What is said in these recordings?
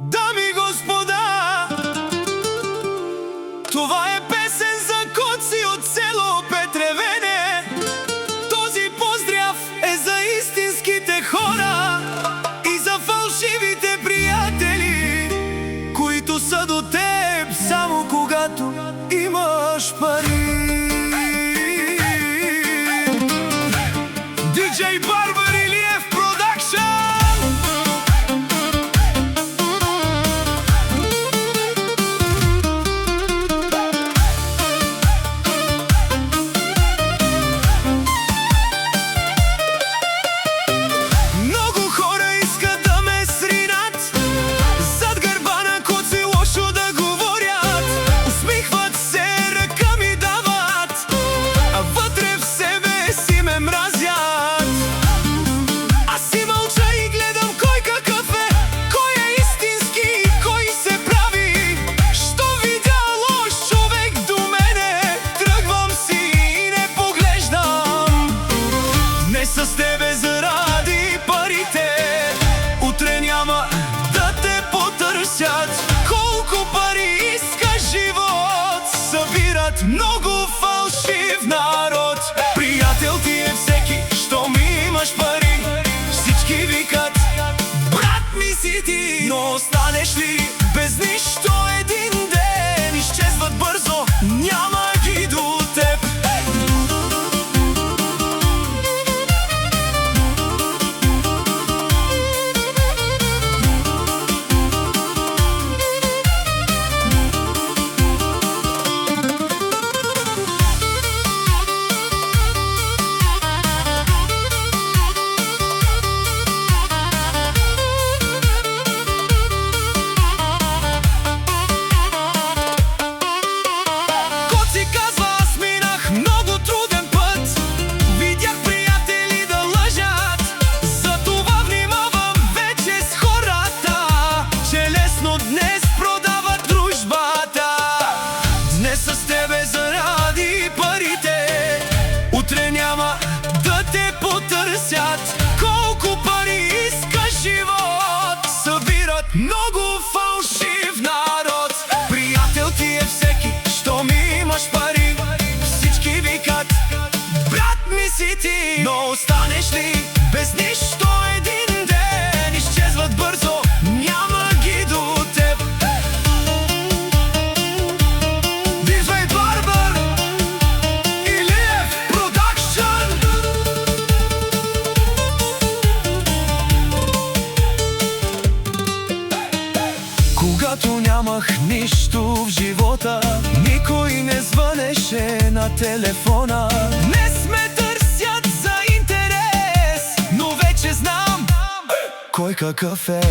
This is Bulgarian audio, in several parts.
Дами и господа, това е песен за Коци от село Петревене. Този поздрав е за истинските хора и за фалшивите приятели, които са до теб само когато имаш пари. DJ Barber Илиев Продакшън. Много хора искат да ме сринат, зад гърба на Коци лошо да говорят. Усмихват се, ръка ми дават, а вътре в себе си ме мразят. Аз си мълча и гледам кой какъв е, кой е истински и кой се прави. Що видя лош човек до мене, тръгвам си и не поглеждам. Днес с тебе заради парите, утре няма да те потърсят. Колко пари иска живот, събират много фалшив народ. Приятел ти е всеки, щом имаш пари. Всички викат, брат ми си ти. Но останеш ли без нищо един ден, изчезват бързо, няма ги до теб. Коци казва, аз минах много труден път, видях приятели да лъжат. Затова внимавам вече с хората, че лесно днес продават дружбата. Днес с тебе заради парите, утре няма да те потърсят. Колко пари иска живот, събират много фалшив народ. Приятел ти е всеки, щом имаш пари. Всички викат, брат ми си ти. Но останеш ли без нищо един ден, изчезват бързо, няма ги до теб. DJ Barber Илиев Продакшън. Когато нямах нищо в живота, никой не звънеше на телефона. Днес ме търсят за интерес, но вече знам кой какъв е.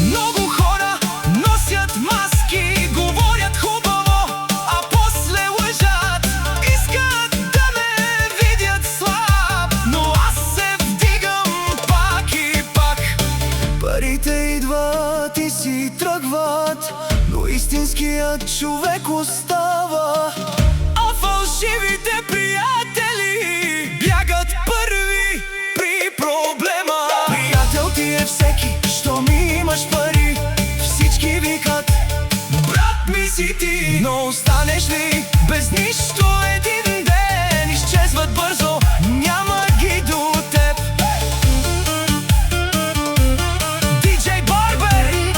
Много хора носят маски, говорят хубаво, а после лъжат. Искат да ме видят слаб, но аз се вдигам пак и пак. Парите идват и си тръгват, но истинският човек остава. А фалшивите приятели бягат първи при проблема. Приятел ти е всеки, щом имаш пари. Всички викат, брат ми си ти. Но останеш ли без нищо един ден, изчезват бързо, няма ги до теб. DJ Barber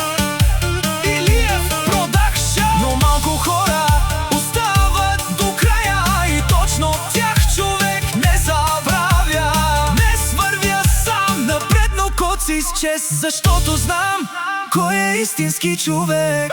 Илиев Продакшън. Но малко хора остават до края и точно тях човек не забравя. Днес вървя сам напред, но Коци с чест, защото знам кой е истински човек.